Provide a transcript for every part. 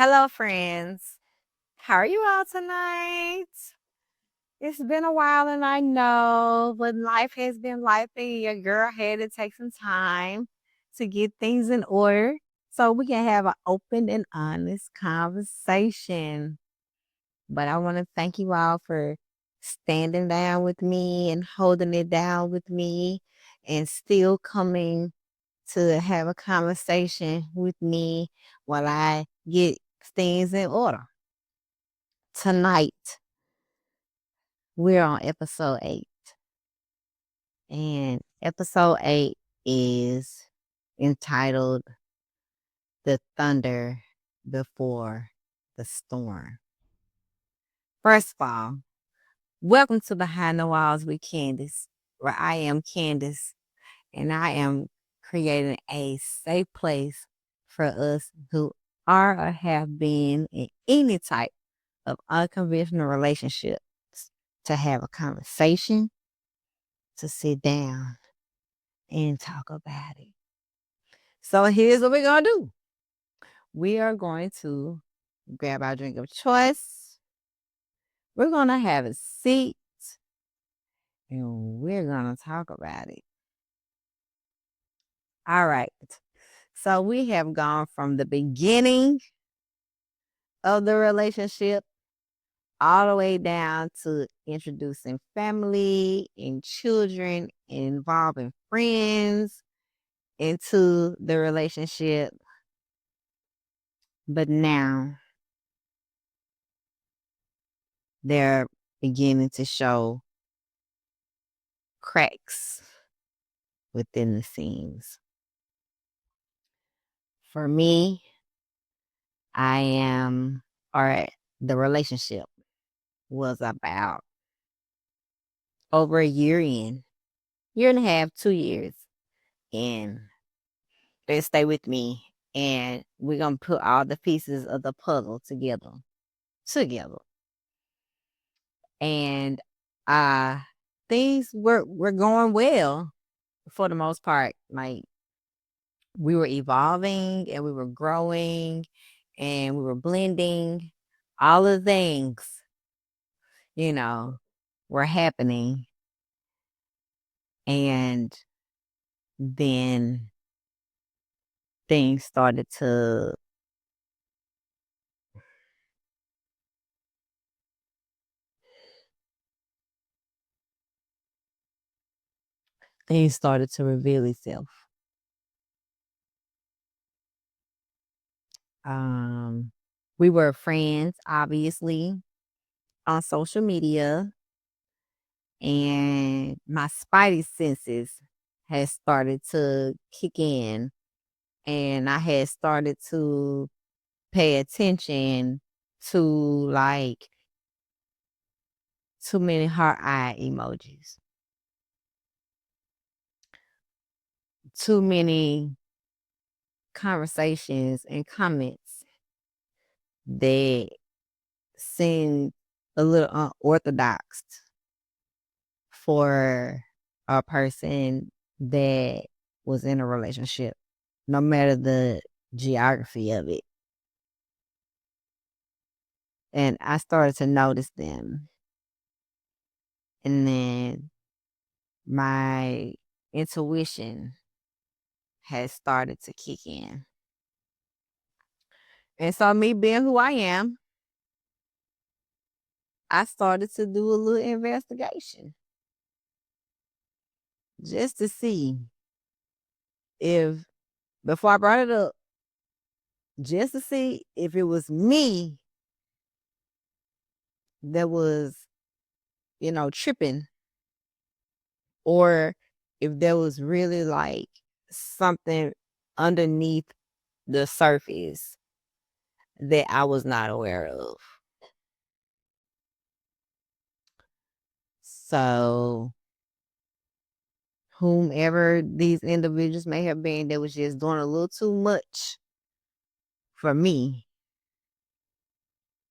Hello, friends. How are you all tonight? It's been a while, and I know, but life has been life, and your girl had to take some time to get things in order so we can have an open and honest conversation. But I want to thank you all for standing down with me and holding it down with me and still coming to have a conversation with me while I get things in order. Tonight, we're on episode 8, and episode 8 is entitled The Thunder Before the Storm. First of all, welcome to Behind the Walls with Candace, where I am Candace, and I am creating a safe place for us who are or have been in any type of unconventional relationships to have a conversation, to sit down and talk about it. So here's what we're going to do. We are going to grab our drink of choice. We're going to have a seat and we're going to talk about it. All right. So we have gone from the beginning of the relationship all the way down to introducing family and children and involving friends into the relationship. But now they're beginning to show cracks within the seams. For me, the relationship was about over a year and a half, 2 years. And they stay with me. And we're going to put all the pieces of the puzzle together. And things were going well for the most part. Like, we were evolving and we were growing and we were blending. All the things, were happening. And then things started to reveal itself. We were friends, obviously, on social media, and my spidey senses had started to kick in, and I had started to pay attention to, like, too many heart eye emojis, too many conversations and comments that seemed a little unorthodox for a person that was in a relationship, no matter the geography of it. And I started to notice them. And then my intuition has started to kick in. And so, me being who I am, I started to do a little investigation just to see if, before I brought it up, just to see if it was me that was, tripping, or if there was really, like, something underneath the surface that I was not aware of. So, whomever these individuals may have been that was just doing a little too much for me,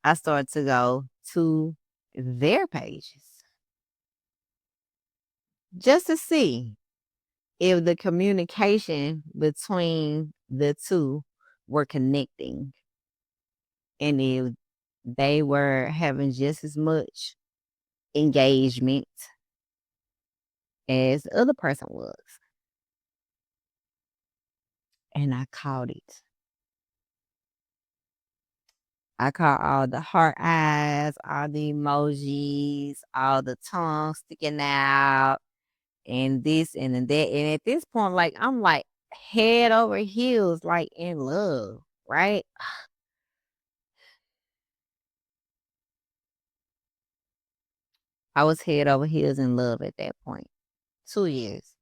I started to go to their pages just to see if the communication between the two were connecting. And if they were having just as much engagement as the other person was. And I caught it. I caught all the heart eyes, all the emojis, all the tongue sticking out, and this and then that. And at this point, like I'm like head over heels, like in love, right? I was head over heels in love at that point. 2 years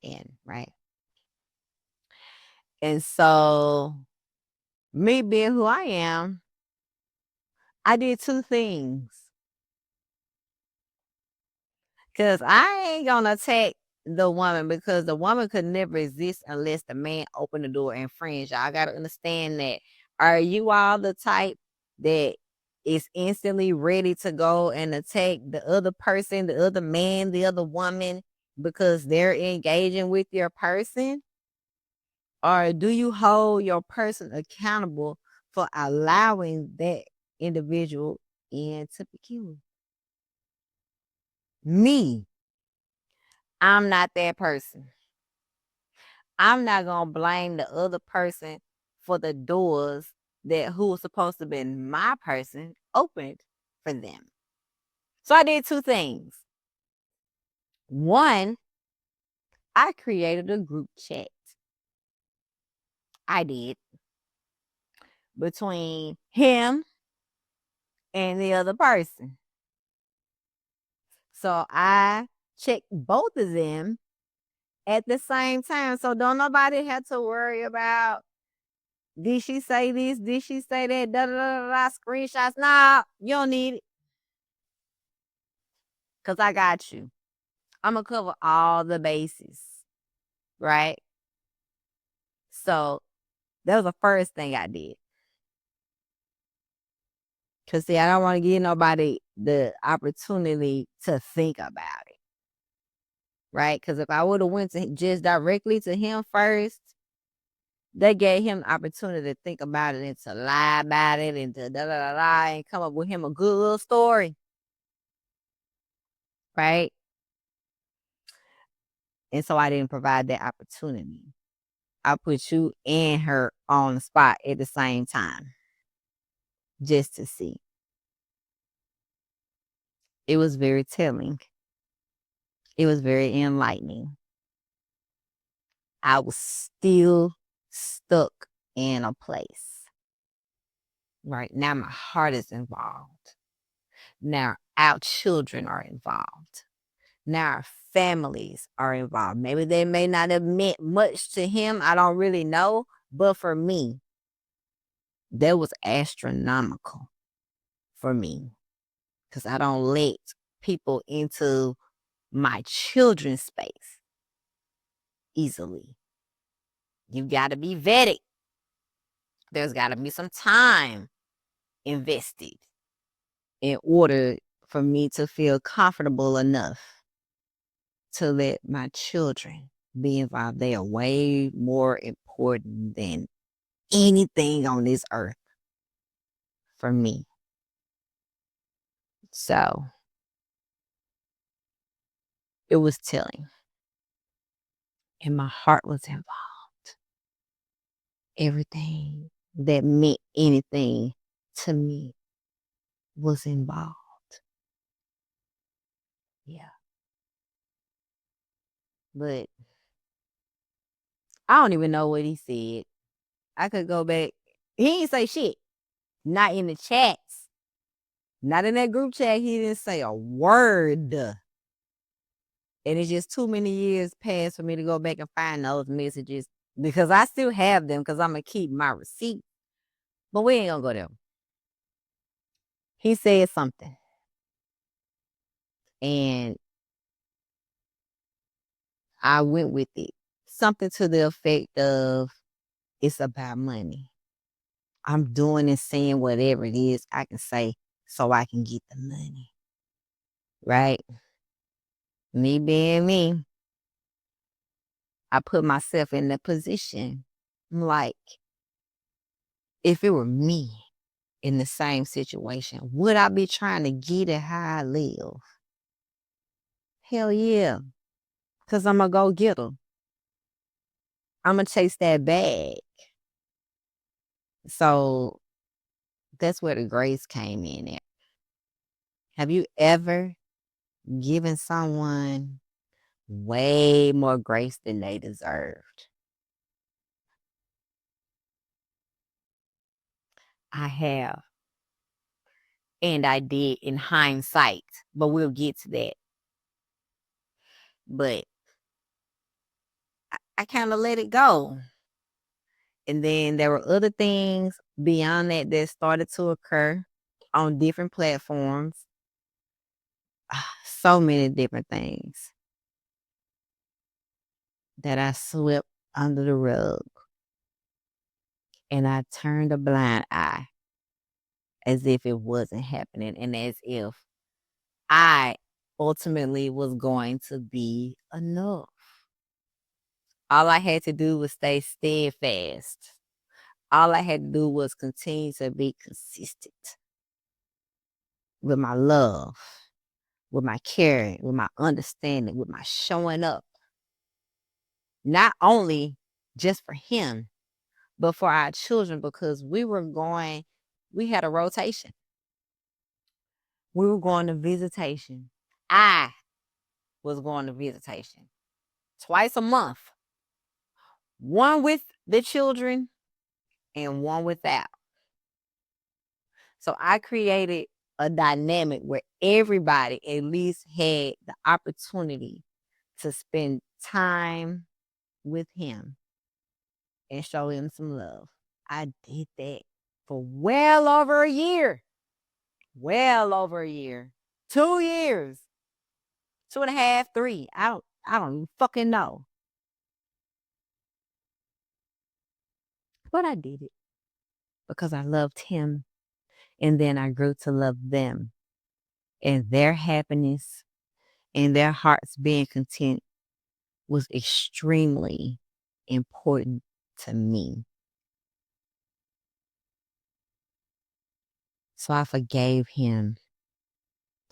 in, right? And so me being who I am, I did two things. Cause I ain't gonna attack the woman because the woman could never exist unless the man opened the door and friends. Y'all gotta understand that. Are you all the type that is instantly ready to go and attack the other person, the other man, the other woman because they're engaging with your person? Or do you hold your person accountable for allowing that individual in to begin with? Me, I'm not that person. I'm not gonna blame the other person for the doors that who was supposed to be my person opened for them. So I did two things. One, I created a group chat. I did between him and the other person. So I checked both of them at the same time. So don't nobody have to worry about did she say this? Did she say that? Da da da da. Screenshots. Nah, you don't need it. Cause I got you. I'm gonna cover all the bases, right? So that was the first thing I did. Cause see, I don't want to give nobody the opportunity to think about it, right? Cause if I would have went to just directly to him first, they gave him the opportunity to think about it and to lie about it and to da da da da and come up with him a good little story, right? And so I didn't provide that opportunity. I put you and her on the spot at the same time just to see. It was very telling. It was very enlightening. I was still stuck in a place. Right now, my heart is involved. Now, our children are involved. Now, our families are involved. Maybe they may not have meant much to him. I don't really know. But for me, that was astronomical for me because I don't let people into my children's space easily. You got to be vetted. There's got to be some time invested in order for me to feel comfortable enough to let my children be involved. They are way more important than anything on this earth for me. So it was telling. And my heart was involved. Everything that meant anything to me was involved. Yeah. But I don't even know what he said. I could go back. He didn't say shit. Not in the chats. Not in that group chat. He didn't say a word. And it's just too many years passed for me to go back and find those messages because I still have them because I'm going to keep my receipt. But we ain't going to go there. He said something. And I went with it. Something to the effect of, it's about money. I'm doing and saying whatever it is I can say so I can get the money. Right? Me being me, I put myself in the position. I'm like, if it were me, in the same situation, would I be trying to get it how I live? Hell yeah. Because I'm going to go get them. I'm going to chase that bag. So that's where the grace came in at. Have you ever given someone way more grace than they deserved? I have. And I did in hindsight, but we'll get to that. But I kind of let it go. And then there were other things beyond that started to occur on different platforms. So many different things that I swept under the rug. And I turned a blind eye as if it wasn't happening and as if I ultimately was going to be enough. All I had to do was stay steadfast. All I had to do was continue to be consistent with my love, with my caring, with my understanding, with my showing up. Not only just for him, but for our children, because we had a rotation. We were going to visitation. I was going to visitation twice a month. One with the children and one without. So I created a dynamic where everybody at least had the opportunity to spend time with him and show him some love. I did that for well over a year. Well over a year. 2 years. 2.5, 3. I don't even fucking know. But I did it because I loved him. And then I grew to love them. And their happiness and their hearts being content was extremely important to me. So I forgave him.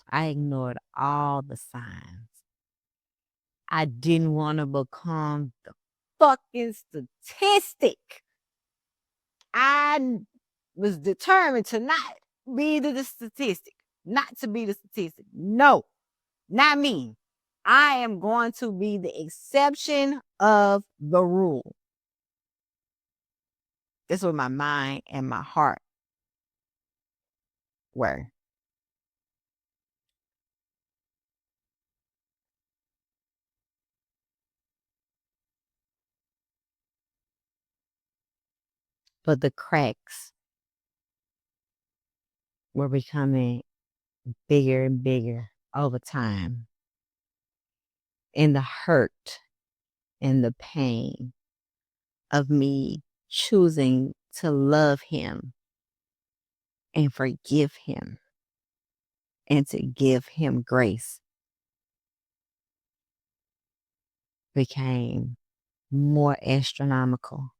I ignored all the signs. I didn't want to become the fucking statistic. I was determined to not be the statistic, not to be the statistic. No, not me. I am going to be the exception of the rule. That's what my mind and my heart were. But the cracks were becoming bigger and bigger over time. And the hurt and the pain of me choosing to love him and forgive him and to give him grace became more astronomical.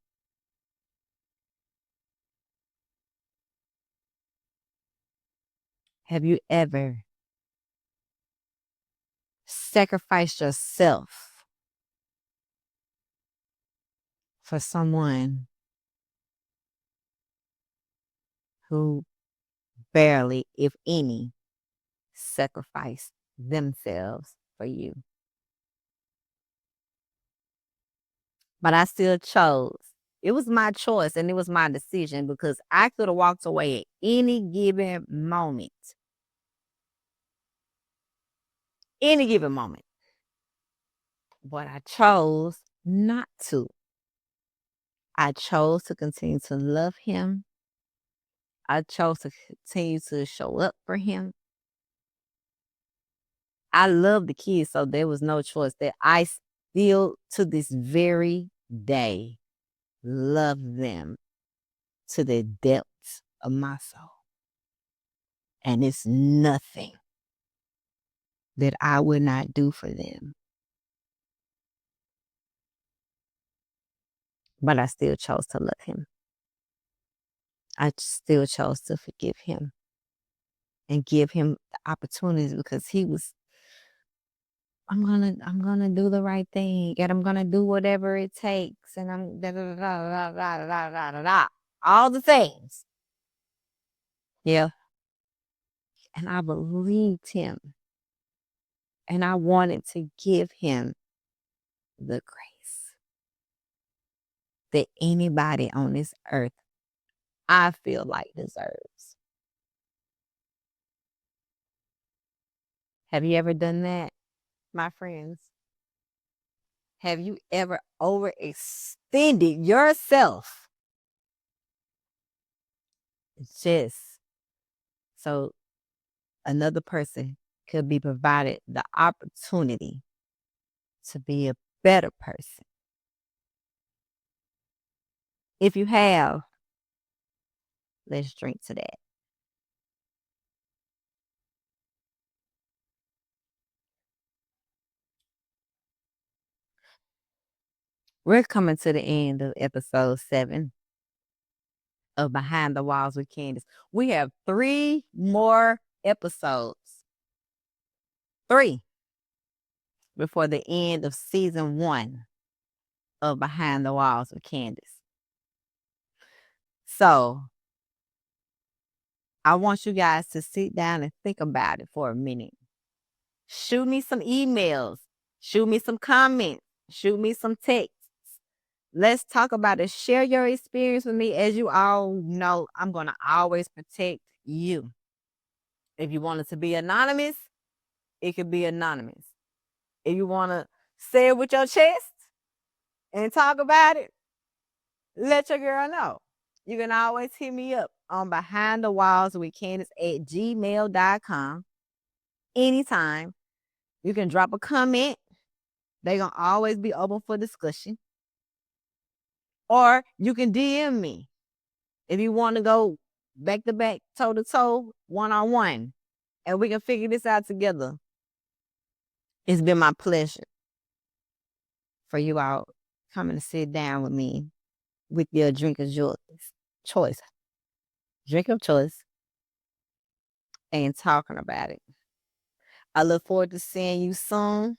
Have you ever sacrificed yourself for someone who barely, if any, sacrificed themselves for you? But I still chose. It was my choice and it was my decision because I could have walked away at any given moment. Any given moment. But I chose not to. I chose to continue to love him. I chose to continue to show up for him. I love the kids, so there was no choice that I still, to this very day, love them to the depths of my soul. And it's nothing that I would not do for them. But I still chose to love him. I still chose to forgive him and give him the opportunities because he was, I'm gonna do the right thing and I'm gonna do whatever it takes and I'm da da da da da da da da da da all the things. Yeah. And I believed him and I wanted to give him the grace that anybody on this earth I feel like deserves. Have you ever done that, my friends? Have you ever overextended yourself just so another person could be provided the opportunity to be a better person? If you have, let's drink to that. We're coming to the end of episode 7 of Behind the Walls with Candace. We have 3 more episodes. 3 before the end of season 1 of Behind the Walls with Candace. So I want you guys to sit down and think about it for a minute. Shoot me some emails. Shoot me some comments. Shoot me some texts. Let's talk about it. Share your experience with me. As you all know, I'm going to always protect you. If you want it to be anonymous, it could be anonymous. If you want to say it with your chest and talk about it, let your girl know. You can always hit me up on Behind the Walls with Candace at gmail.com anytime. You can drop a comment. They're going to always be open for discussion. Or you can DM me if you want to go back to back, toe to toe, one on one, and we can figure this out together. It's been my pleasure for you all coming to sit down with me with your drink of choice, drink of choice, and talking about it. I look forward to seeing you soon.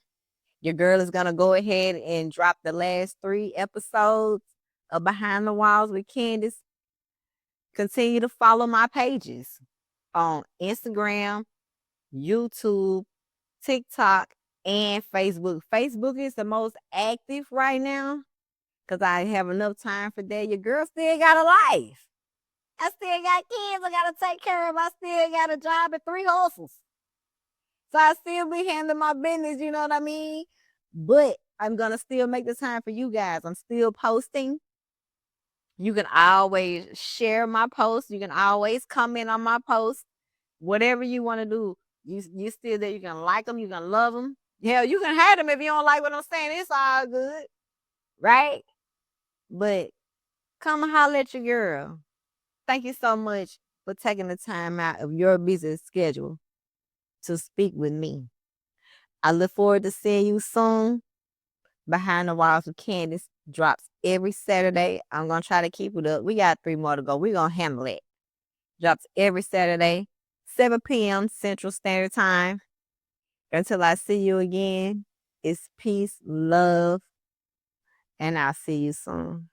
Your girl is going to go ahead and drop the last 3 episodes of Behind the Walls with Candace. Continue to follow my pages on Instagram, YouTube, TikTok, and Facebook. Facebook is the most active right now because I have enough time for that. Your girl still got a life. I still got kids I got to take care of. I still got a job at 3 hustles. So I still be handling my business, you know what I mean? But I'm going to still make the time for you guys. I'm still posting. You can always share my posts. You can always comment on my posts. Whatever you want to do, you still there. You can like them. You can love them. Hell, you can hate them if you don't like what I'm saying. It's all good. Right? But come and holler at your girl. Thank you so much for taking the time out of your busy schedule to speak with me. I look forward to seeing you soon. Behind the Walls with Candace drops every Saturday. I'm going to try to keep it up. We got 3 more to go. We're going to handle it. Drops every Saturday, 7 p.m. Central Standard Time. Until I see you again, it's peace, love, and I'll see you soon.